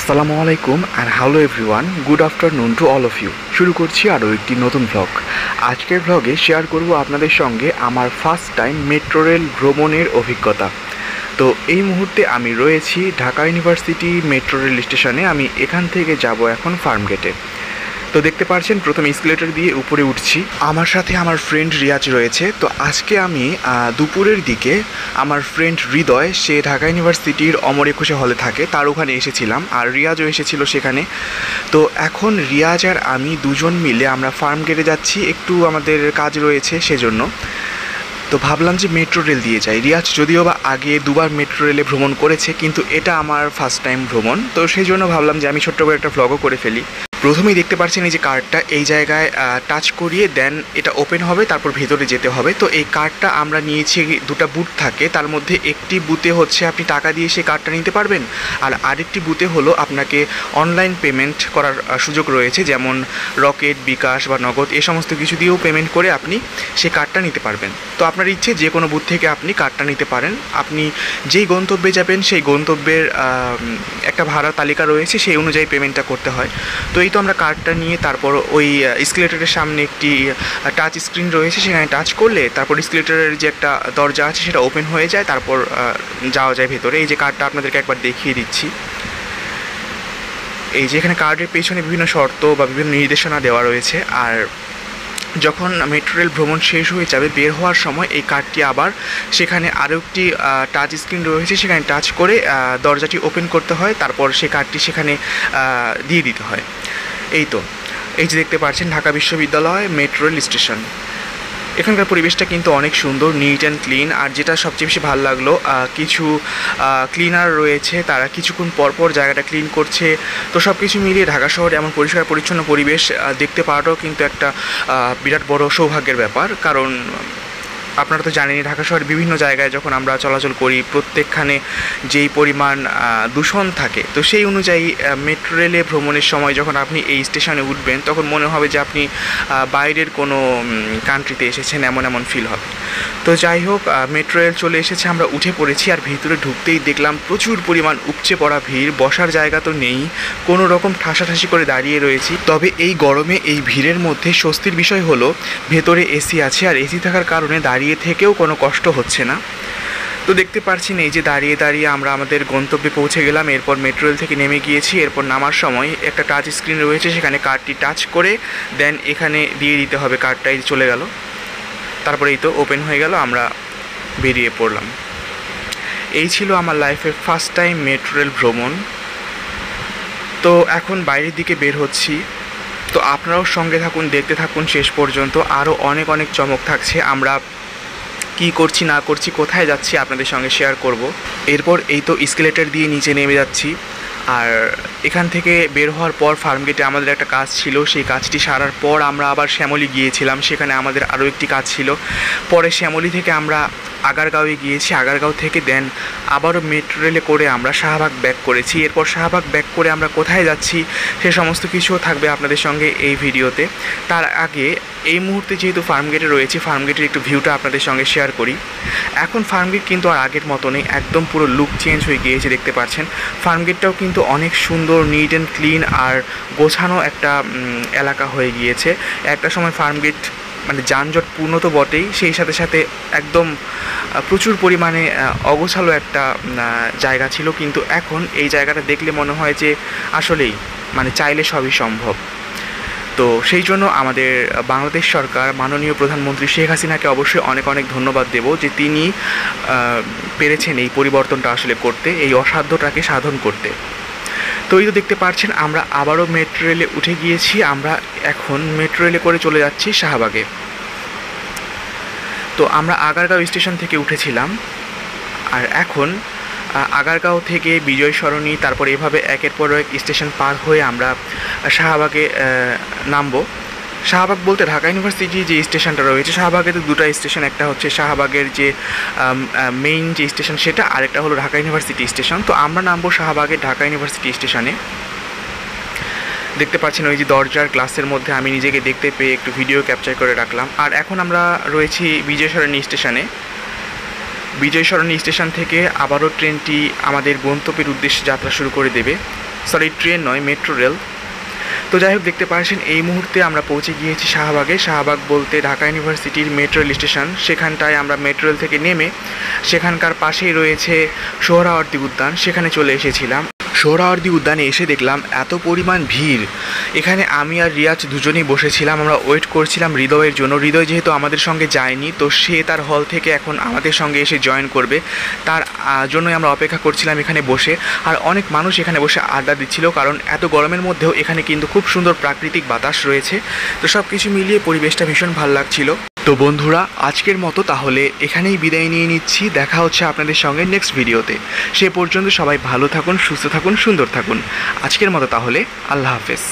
আসসালামু আলাইকুম and hello everyone, good afternoon to all of you. শুরু করছি আরও একটি নতুন ভ্লগ। আজকের ভ্লগে শেয়ার করব আপনাদের সঙ্গে আমার ফার্স্ট টাইম মেট্রো রেল ভ্রমণের অভিজ্ঞতা। তো এই মুহূর্তে আমি রয়েছি ঢাকা ইউনিভার্সিটি মেট্রো রেল স্টেশনে। আমি এখান থেকে যাব এখন ফার্মগেটে। তো দেখতে পাচ্ছেন প্রথমে এসকেলেটর দিয়ে উপরে উঠছি। আমার সাথে আমার ফ্রেন্ড রিয়াজ রয়েছে। তো আজকে আমি দুপুরের দিকে আমার ফ্রেন্ড হৃদয়, সে ঢাকা ইউনিভার্সিটির অমর একুশে হলে থাকে, তার ওখানে এসেছিলাম, আর রিয়াজও এসেছিল সেখানে। তো এখন রিয়াজ আর আমি দুজন মিলে আমরা ফার্মগেটে যাচ্ছি, একটু আমাদের কাজ রয়েছে সেজন্য। তো ভাবলাম যে মেট্রো রেল দিয়ে যাই। রিয়াজ যদিও বা আগে দুবার মেট্রো রেলে ভ্রমণ করেছে, কিন্তু এটা আমার ফার্স্ট টাইম ভ্রমণ। তো সেই জন্য ভাবলাম যে আমি ছোট্ট করে একটা ভ্লগও করে ফেলি। প্রথমেই দেখতে পাচ্ছেন এই যে কার্ডটা, এই জায়গায় টাচ করিয়ে দেন এটা ওপেন হবে, তারপর ভেতরে যেতে হবে। তো এই কার্ডটা আমরা নিয়েছি, দুটো বুথ থাকে, তার মধ্যে একটি বুথে হচ্ছে আপনি টাকা দিয়ে সেই কার্ডটা নিতে পারবেন, আর আরেকটি বুথে হলো আপনাকে অনলাইন পেমেন্ট করার সুযোগ রয়েছে, যেমন রকেট, বিকাশ বা নগদ এই সমস্ত কিছু দিয়েও পেমেন্ট করে আপনি সেই কার্ডটা নিতে পারবেন। তো আপনার ইচ্ছে যে কোনো বুথ থেকে আপনি কার্ডটা নিতে পারেন। আপনি যেই গন্তব্যে যাবেন সেই গন্তব্যের একটা ভাড়া তালিকা রয়েছে, সেই অনুযায়ী পেমেন্টটা করতে হয়। তো এই তো আমরা কার্ডটা নিয়ে তারপর ওই এসকেলেটরের সামনে একটি টাচ স্ক্রিন রয়েছে, সেখানে টাচ করলে তারপর এসকেলেটরের যে একটা দরজা আছে সেটা ওপেন হয়ে যায়, তারপর যাওয়া যায় ভেতরে। এই যে কার্ডটা আপনাদেরকে একবার দেখিয়ে দিচ্ছি। এই যে এখানে কার্ডের পেছনে বিভিন্ন শর্ত বা বিভিন্ন নির্দেশনা দেওয়া রয়েছে, আর যখন মেট্রো রেল ভ্রমণ শেষ হয়ে যাবে বের হওয়ার সময় এই কার্ডটি আবার সেখানে আরও একটি টাচ স্ক্রিন রয়েছে, সেখানে টাচ করে দরজাটি ওপেন করতে হয়, তারপর সেই কার্ডটি সেখানে দিয়ে দিতে হয়। এই তো এই যে দেখতে পাচ্ছেন ঢাকা বিশ্ববিদ্যালয় মেট্রো রেল স্টেশন। এখানকার পরিবেশটা কিন্তু অনেক সুন্দর, নিট অ্যান্ড ক্লিন। আর যেটা সবচেয়ে বেশি ভালো লাগলো, কিছু ক্লিনার রয়েছে, তারা কিছুক্ষণ পরপর জায়গাটা ক্লিন করছে। তো সব কিছু মিলিয়ে ঢাকা শহরে এমন পরিষ্কার পরিচ্ছন্ন পরিবেশ দেখতে পাওয়াটাও কিন্তু একটা বিরাট বড় সৌভাগ্যের ব্যাপার। কারণ আপনারা তো জানেনই, ঢাকা শহরের বিভিন্ন জায়গায় যখন আমরা চলাচল করি প্রত্যেকখানে যেই পরিমাণ দূষণ থাকে, তো সেই অনুযায়ী মেট্রো রেলে ভ্রমণের সময় যখন আপনি এই স্টেশনে উঠবেন তখন মনে হবে যে আপনি বাইরের কোনো কান্ট্রিতে এসেছেন, এমন এমন ফিল হবে। তো যাই হোক, মেট্রো রেল চলে এসেছে, আমরা উঠে পড়েছি। আর ভিতরে ঢুকতেই দেখলাম প্রচুর পরিমাণ উপচে পড়া ভিড়, বসার জায়গা তো নেই, কোনো রকম ঠাসাঠাসি করে দাঁড়িয়ে রয়েছি। তবে এই গরমে এই ভিড়ের মধ্যে স্বস্তির বিষয় হলো ভেতরে এসি আছে, আর এসি থাকার কারণে দাঁড়িয়ে থেকেও কোনো কষ্ট হচ্ছে না। তো দেখতে পাচ্ছেন এই যে দাঁড়িয়ে দাঁড়িয়ে আমরা আমাদের গন্তব্যে পৌঁছে গেলাম। এরপর মেট্রো রেল থেকে নেমে গিয়েছি। এরপর নামার সময় একটা টাচ স্ক্রিন রয়েছে, সেখানে কার্ডটি টাচ করে দেন এখানে দিয়ে দিতে হবে, কার্ডটাই চলে গেল। তারপরে এই তো ওপেন হয়ে গেল, আমরা বেরিয়ে পড়লাম। এই ছিল আমার লাইফের ফার্স্ট টাইম মেট্রো রেল ভ্রমণ। তো এখন বাইরের দিকে বের হচ্ছি। তো আপনারাও সঙ্গে থাকুন, দেখতে থাকুন শেষ পর্যন্ত, আরও অনেক অনেক চমক থাকছে। আমরা কী করছি না করছি, কোথায় যাচ্ছি আপনাদের সঙ্গে শেয়ার করব। এরপর এই তো এসকেলেটর দিয়ে নিচে নেমে যাচ্ছি। আর এখান থেকে বের হওয়ার পর ফার্মগেটে আমাদের একটা কাজ ছিল, সেই কাজটি সারার পর আমরা আবার শ্যামলী গিয়েছিলাম, সেখানে আমাদের আরও একটি কাজ ছিল। পরে শ্যামলী থেকে আমরা আগারগাঁওয়ে গিয়েছি, আগারগাঁও থেকে দেন আবারও মেট্রো রেলে করে আমরা শাহবাগ ব্যাক করেছি। এরপর শাহবাগ ব্যাক করে আমরা কোথায় যাচ্ছি সে সমস্ত কিছুও থাকবে আপনাদের সঙ্গে এই ভিডিওতে। তার আগে এই মুহূর্তে যেহেতু ফার্মগেটে রয়েছি, ফার্মগেটের একটু ভিউটা আপনাদের সঙ্গে শেয়ার করি। এখন ফার্মগেট কিন্তু আর আগের মতো নেই, একদম পুরো লুক চেঞ্জ হয়ে গিয়েছে। দেখতে পাচ্ছেন ফার্মগেটটাও কিন্তু অনেক সুন্দর, নিট অ্যান্ড ক্লিন আর গোছানো একটা এলাকা হয়ে গিয়েছে। একটা সময় ফার্মগেট মানে যানজটপূর্ণ তো বটেই, সেই সাথে সাথে একদম প্রচুর পরিমাণে অগোছালো একটা জায়গা ছিল, কিন্তু এখন এই জায়গাটা দেখলে মনে হয় যে আসলেই মানে চাইলে সবই সম্ভব। তো সেই জন্য আমাদের বাংলাদেশ সরকার, মাননীয় প্রধানমন্ত্রী শেখ হাসিনাকে অবশ্যই অনেক অনেক ধন্যবাদ দেব, যে তিনি পেরেছেন এই পরিবর্তনটা আসলে করতে, এই অসাধ্যটাকে সাধন করতে। তো এই তো দেখতে পাচ্ছেন আমরা আবারও মেট্রো রেলে উঠে গিয়েছি। আমরা এখন মেট্রো রেলে করে চলে যাচ্ছি শাহবাগে। তো আমরা আগারগাঁও স্টেশন থেকে উঠেছিলাম, আর এখন আগারগাঁও থেকে বিজয় সরণি, তারপর এভাবে একের পর এক স্টেশন পার হয়ে আমরা শাহবাগে নামবো। শাহবাগ বলতে ঢাকা ইউনিভার্সিটি যে স্টেশনটা রয়েছে, শাহবাগে তো দুটো স্টেশন, একটা হচ্ছে শাহবাগের যে মেইন যে স্টেশন সেটা, আরেকটা হলো ঢাকা ইউনিভার্সিটি স্টেশন। তো আমরা নামবো শাহবাগের ঢাকা ইউনিভার্সিটি স্টেশনে। দেখতে পাচ্ছেন ওই যে দরজার গ্লাসের মধ্যে আমি নিজেকে দেখতে পেয়ে একটু ভিডিও ক্যাপচার করে রাখলাম। আর এখন আমরা রয়েছি বিজয় সরণি স্টেশনে। বিজয় সরণি স্টেশন থেকে আবারও ট্রেনটি আমাদের গন্তব্যের উদ্দেশ্যে যাত্রা শুরু করে দেবে। সরি ট্রেন নয়, মেট্রো রেল। তো যাই হোক, দেখতে পাচ্ছেন এই মুহূর্তে আমরা পৌঁছে গিয়েছি শাহবাগে। শাহবাগ বলতে ঢাকা ইউনিভার্সিটির মেট্রো রেল স্টেশন। সেখানটায় আমরা মেট্রো রেল থেকে নেমে সেখানকার পাশেই রয়েছে সোহরাওয়ার্দী উদ্যান, সেখানে চলে এসেছিলাম। সোহরাওয়ার্দী উদ্যানে এসে দেখলাম এত পরিমাণ ভিড়। এখানে আমি আর রিয়াজ দুজনেই বসেছিলাম, আমরা ওয়েট করছিলাম হৃদয়ের জন্য। হৃদয় যেহেতু আমাদের সঙ্গে যায়নি, তো সে তার হল থেকে এখন আমাদের সঙ্গে এসে জয়েন করবে, তার জন্যই আমরা অপেক্ষা করছিলাম এখানে বসে। আর অনেক মানুষ এখানে বসে আড্ডা দিচ্ছিল, কারণ এত গরমের মধ্যেও এখানে কিন্তু খুব সুন্দর প্রাকৃতিক বাতাস রয়েছে। তো সব কিছু মিলিয়ে পরিবেশটা ভীষণ ভালো লাগছিল। তো বন্ধুরা, আজকের মতো তাহলে এখানেই বিদায় নিয়ে নিচ্ছি। দেখা হচ্ছে আপনাদের সঙ্গে নেক্সট ভিডিওতে। সে পর্যন্ত সবাই ভালো থাকুন, সুস্থ থাকুন, সুন্দর থাকুন। আজকের মতো তাহলে আল্লাহ হাফেজ।